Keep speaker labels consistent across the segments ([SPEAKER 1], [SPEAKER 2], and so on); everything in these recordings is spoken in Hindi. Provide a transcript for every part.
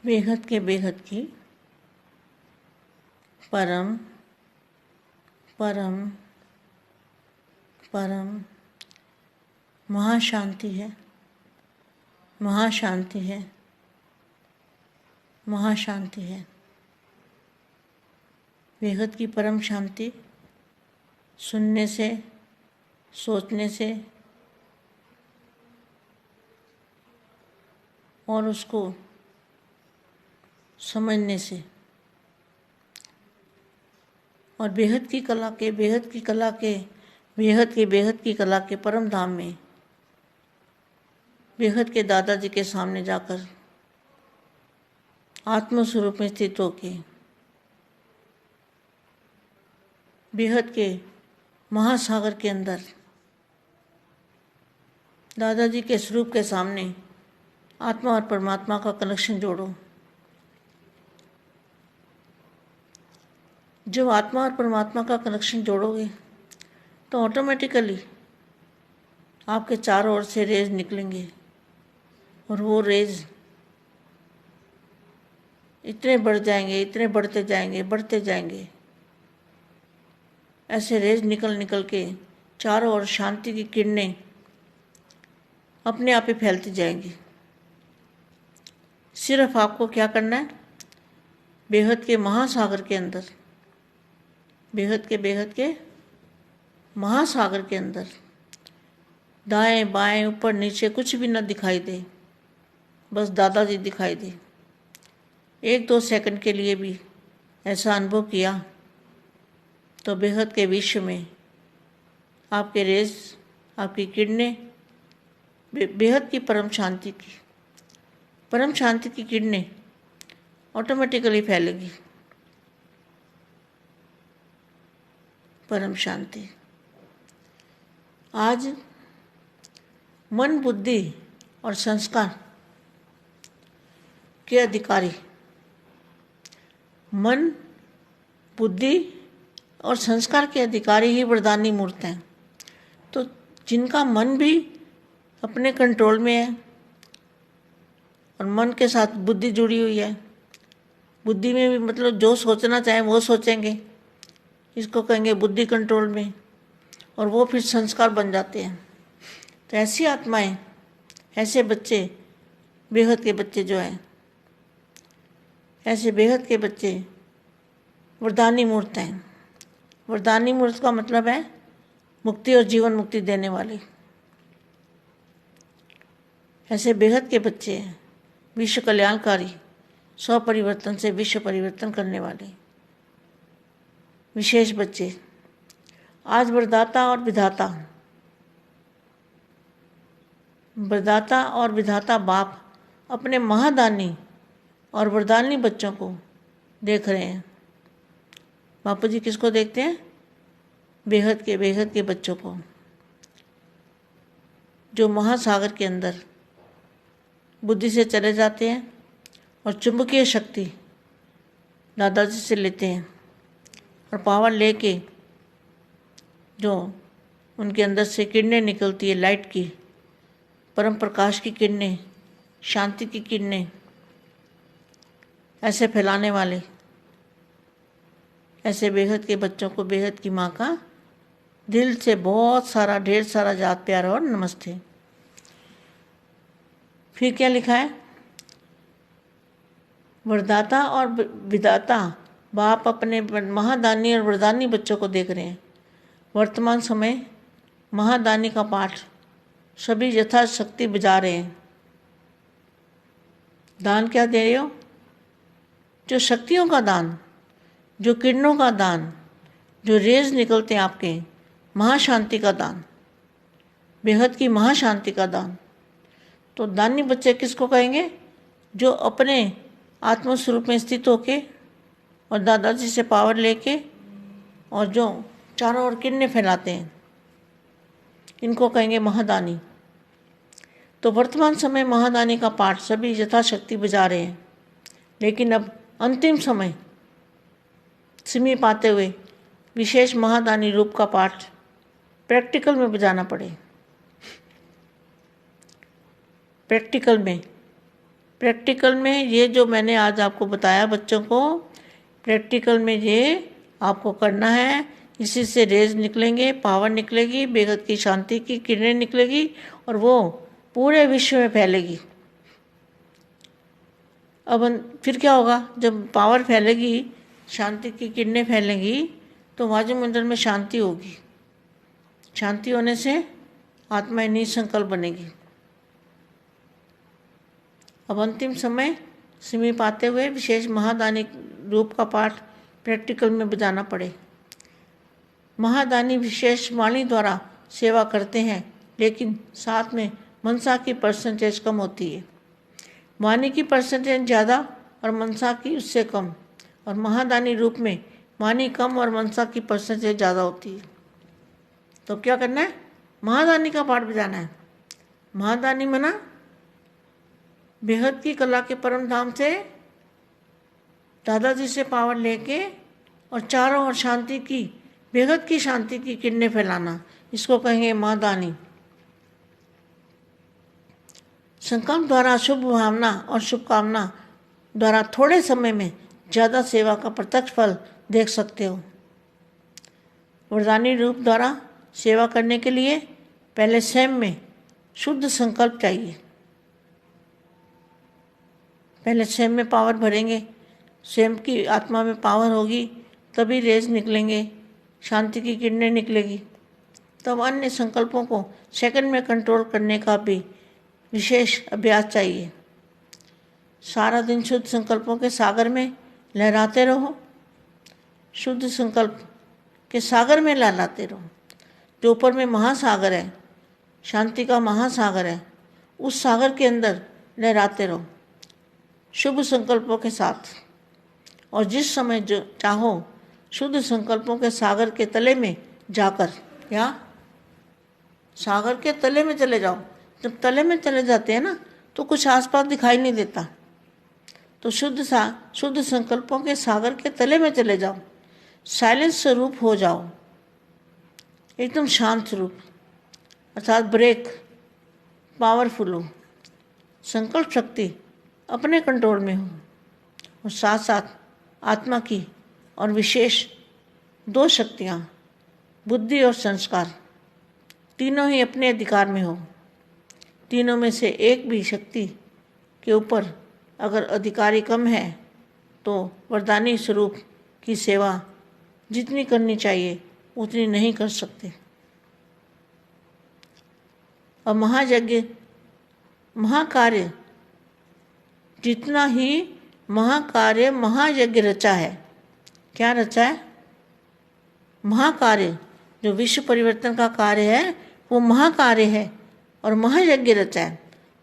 [SPEAKER 1] बेहद के बेहद की परम परम परम महाशांति है, महाशांति है, महाशांति है। बेहद की परम शांति सुनने से, सोचने से और उसको समझने से, और बेहद की कला के बेहद की कला के बेहद के बेहद की कला के परम धाम में बेहद के दादाजी के सामने जाकर आत्मस्वरूप में स्थित होके बेहद के महासागर के अंदर दादाजी के स्वरूप के सामने आत्मा और परमात्मा का कनेक्शन जोड़ो। जब आत्मा और परमात्मा का कनेक्शन जोड़ोगे तो ऑटोमेटिकली आपके चारों ओर से रेज निकलेंगे और वो रेज इतने बढ़ जाएंगे, इतने बढ़ते जाएंगे, बढ़ते जाएंगे। ऐसे रेज निकल निकल के चारों ओर शांति की किरणें अपने आप ही फैलती जाएंगी। सिर्फ आपको क्या करना है, बेहद के महासागर के अंदर, बेहद के महासागर के अंदर दाएं बाएं ऊपर नीचे कुछ भी न दिखाई दे, बस दादाजी दिखाई दे। 1-2 सेकंड के लिए भी ऐसा अनुभव किया तो बेहद के विश्व में आपके रेज, आपकी किरणें बेहद की परम शांति की किरणें ऑटोमेटिकली फैलेगी। परम शांति। आज मन, बुद्धि और संस्कार के अधिकारी, मन, बुद्धि और संस्कार के अधिकारी ही वरदानी मूर्त हैं। तो जिनका मन भी अपने कंट्रोल में है और मन के साथ बुद्धि जुड़ी हुई है, बुद्धि में भी मतलब जो सोचना चाहें वो सोचेंगे, इसको कहेंगे बुद्धि कंट्रोल में, और वो फिर संस्कार बन जाते हैं। तो ऐसी आत्माएं, ऐसे बच्चे, बेहद के बच्चे जो हैं, ऐसे बेहद के बच्चे वरदानी मूर्त हैं। वरदानी मूर्त का मतलब है मुक्ति और जीवन मुक्ति देने वाले। ऐसे बेहद के बच्चे हैं विश्व कल्याणकारी, स्व परिवर्तन से विश्व परिवर्तन करने वाले विशेष बच्चे। आज वरदाता और विधाता बाप अपने महादानी और वरदानी बच्चों को देख रहे हैं। बापू जी किसको देखते हैं? बेहद के बच्चों को, जो महासागर के अंदर बुद्धि से चले जाते हैं और चुंबकीय शक्ति दादाजी से लेते हैं और पावर लेके जो उनके अंदर से किरणें निकलती है, लाइट की, परम प्रकाश की किरणें, शांति की किरणें, ऐसे फैलाने वाले ऐसे बेहद के बच्चों को बेहद की माँ का दिल से बहुत सारा, ढेर सारा याद, प्यार और नमस्ते। फिर क्या लिखा है? वरदाता और विधाता बाप अपने महादानी और वरदानी बच्चों को देख रहे हैं। वर्तमान समय महादानी का पाठ सभी यथाशक्ति बजा रहे हैं। दान क्या दे रहे हो? जो शक्तियों का दान, जो किरणों का दान, जो रेज निकलते हैं आपके, महाशांति का दान, बेहद की महाशांति का दान। तो दानी बच्चे किसको कहेंगे? जो अपने आत्मस्वरूप में स्थित होके और दादाजी से पावर लेके और जो चारों ओर किरणें फैलाते हैं, इनको कहेंगे महादानी। तो वर्तमान समय महादानी का पाठ सभी यथाशक्ति बजा रहे हैं, लेकिन अब अंतिम समय समीप आते हुए विशेष महादानी रूप का पाठ प्रैक्टिकल में बजाना पड़े। प्रैक्टिकल में प्रैक्टिकल में ये जो मैंने आज आपको बताया बच्चों को, प्रैक्टिकल में ये आपको करना है। इसी से रेज निकलेंगे, पावर निकलेगी, बेहद की शांति की किरणें निकलेगी और वो पूरे विश्व में फैलेगी। अब फिर क्या होगा, जब पावर फैलेगी, शांति की किरणें फैलेंगी, तो वायुमंडल में शांति होगी। शांति होने से आत्मा निसंकल्प बनेगी। अब अंतिम समय समीप आते हुए विशेष महादानी रूप का पाठ प्रैक्टिकल में बजाना पड़े। महादानी विशेष वाणी द्वारा सेवा करते हैं, लेकिन साथ में मनसा की परसेंटेज कम होती है। वाणी की परसेंटेज ज़्यादा और मनसा की उससे कम, और महादानी रूप में वाणी कम और मनसा की परसेंटेज ज़्यादा होती है। तो क्या करना है, महादानी का पाठ बजाना है। महादानी मना बेहद की कला के परम धाम से दादाजी से पावर लेके और चारों ओर शांति की, बेहद की शांति की किरणें फैलाना, इसको कहेंगे महादानी। संकल्प द्वारा शुभ भावना और शुभकामना द्वारा थोड़े समय में ज़्यादा सेवा का प्रत्यक्ष फल देख सकते हो। वरदानी रूप द्वारा सेवा करने के लिए पहले स्वयं में शुद्ध संकल्प चाहिए। पहले स्वयं में पावर भरेंगे, स्वयं की आत्मा में पावर होगी, तभी रेज निकलेंगे, शांति की किरणें निकलेगी। तब अन्य संकल्पों को सेकंड में कंट्रोल करने का भी विशेष अभ्यास चाहिए। सारा दिन शुद्ध संकल्पों के सागर में लहराते रहो। शुद्ध संकल्प के सागर में लहराते रहो। जो ऊपर में महासागर है, शांति का महासागर है, उस सागर के अंदर लहराते रहो शुभ संकल्पों के साथ। और जिस समय जो चाहो शुद्ध संकल्पों के सागर के तले में जाकर, या सागर के तले में चले जाओ। जब तले में चले जाते हैं ना, तो कुछ आसपास दिखाई नहीं देता। तो शुद्ध संकल्पों के सागर के तले में चले जाओ, साइलेंस स्वरूप हो जाओ, एकदम शांत स्वरूप, अर्थात ब्रेक पावरफुल हो, संकल्प शक्ति अपने कंट्रोल में हो, और साथ साथ आत्मा की और विशेष दो शक्तियाँ, बुद्धि और संस्कार, तीनों ही अपने अधिकार में हो। तीनों में से एक भी शक्ति के ऊपर अगर अधिकारी कम है, तो वरदानी स्वरूप की सेवा जितनी करनी चाहिए उतनी नहीं कर सकते। और महायज्ञ, महाकार्य, जितना ही महाकार्य महायज्ञ रचा है, क्या रचा है? महाकार्य, जो विश्व परिवर्तन का कार्य है वो महाकार्य है और महायज्ञ रचा है।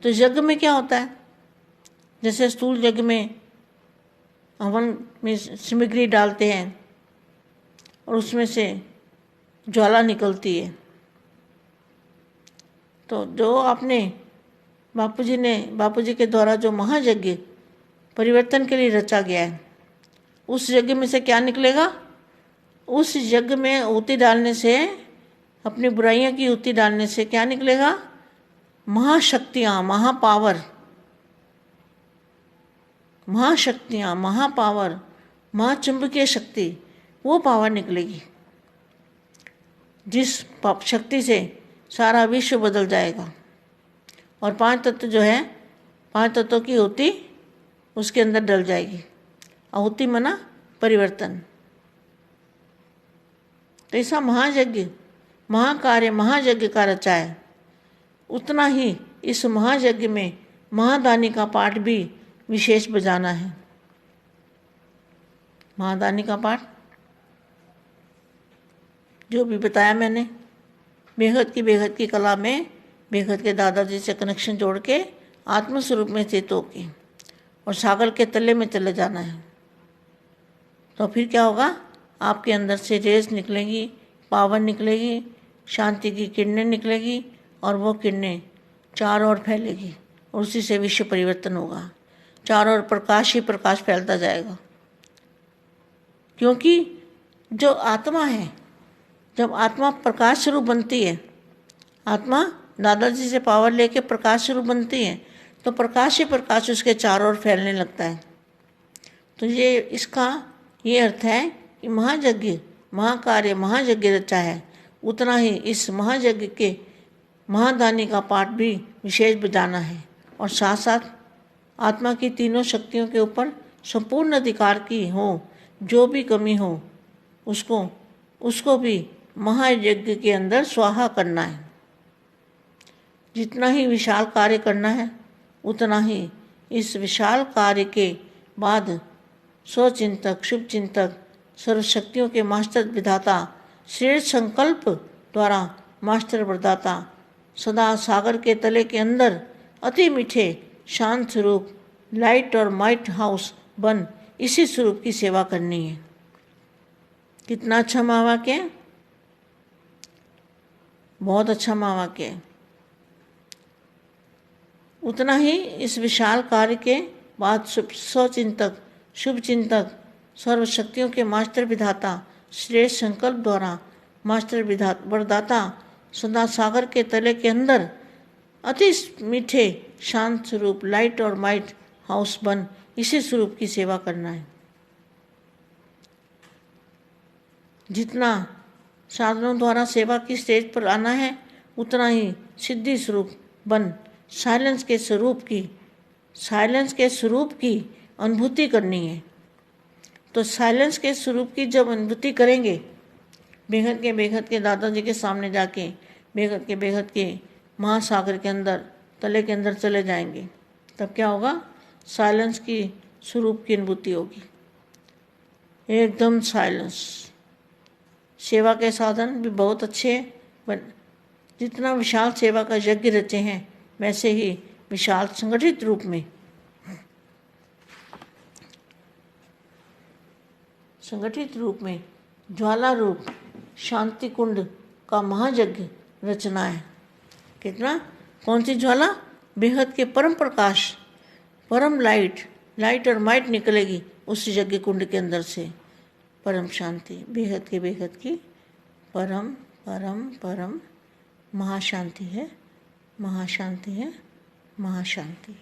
[SPEAKER 1] तो यज्ञ में क्या होता है? जैसे स्थूल यज्ञ में हवन में सामग्री डालते हैं और उसमें से ज्वाला निकलती है। तो जो आपने बापूजी के द्वारा जो महायज्ञ परिवर्तन के लिए रचा गया है, उस यज्ञ में से क्या निकलेगा? उस यज्ञ में ऊती डालने से, अपनी बुराइयों की ऊती डालने से क्या निकलेगा? महाशक्तियाँ, महापावर, महाशक्तियाँ, महापावर, महाचुंबकीय शक्ति, वो पावर निकलेगी जिस शक्ति से सारा विश्व बदल जाएगा। और 5 तत्व जो है, 5 तत्वों की ऊती उसके अंदर डल जाएगी। आहुति मना परिवर्तन। तो ऐसा महायज्ञ, महाकार्य महायज्ञ का रचा है। उतना ही इस महायज्ञ में महादानी का पाठ भी विशेष बजाना है। महादानी का पाठ जो भी बताया मैंने, बेहद की कला में बेहद के दादाजी से कनेक्शन जोड़ के आत्मस्वरूप में स्थित होके और सागर के तले में चले जाना है। तो फिर क्या होगा? आपके अंदर से रेस निकलेगी, पावर निकलेगी, शांति की किरणें निकलेगी और वो किरणें चारों ओर फैलेगी और उसी से विश्व परिवर्तन होगा। चारों ओर प्रकाश ही प्रकाश फैलता जाएगा। क्योंकि जो आत्मा है, जब आत्मा प्रकाश स्वरूप बनती है, आत्मा दादाजी से पावर लेके प्रकाश स्वरूप बनती है, तो प्रकाश ही प्रकाश उसके चारों ओर फैलने लगता है। तो ये इसका ये अर्थ है कि महायज्ञ, महाकार्य, महायज्ञ रचा है, उतना ही इस महायज्ञ के महादानी का पाठ भी विशेष बजाना है और साथ साथ आत्मा की तीनों शक्तियों के ऊपर संपूर्ण अधिकार की हो, जो भी कमी हो उसको भी महायज्ञ के अंदर स्वाहा करना है। जितना ही विशाल कार्य करना है उतना ही इस विशाल कार्य के बाद स्वचिंतक, शुभचिंतक, सर्वशक्तियों के मास्टर विधाता, श्रेष्ठ संकल्प द्वारा मास्टर वरदाता, सदा सागर के तले के अंदर अति मीठे शांत स्वरूप लाइट और माइट हाउस बन इसी स्वरूप की सेवा करनी है। कितना अच्छा महावाक्य है, बहुत अच्छा महावाक्य है। उतना ही इस विशाल कार्य के बाद स्वचिंतक, शुभचिंतक, सर्वशक्तियों के मास्टर विधाता, श्रेष्ठ संकल्प द्वारा मास्टर वरदाता, सदा सागर के तले के अंदर अति मीठे शांत स्वरूप लाइट और माइट हाउस बन इसी स्वरूप की सेवा करना है। जितना साधनों द्वारा सेवा की स्टेज पर आना है उतना ही सिद्धि स्वरूप बन साइलेंस के स्वरूप की अनुभूति करनी है। तो साइलेंस के स्वरूप की जब अनुभूति करेंगे, बेहद के दादाजी के सामने जाके बेहद के महासागर के अंदर तले के अंदर चले जाएंगे, तब क्या होगा? साइलेंस की स्वरूप की अनुभूति होगी, एकदम साइलेंस। सेवा के साधन भी बहुत अच्छे हैं, जितना विशाल सेवा का यज्ञ रचे हैं वैसे ही विशाल संगठित रूप में ज्वाला रूप शांति कुंड का महायज्ञ रचना है। कितना? कौन सी ज्वाला? बेहद के परम प्रकाश, परम लाइट और माइट निकलेगी उस यज्ञ कुंड के अंदर से। परम शांति, बेहद की परम महाशांति है, महाशांति है, महाशांति।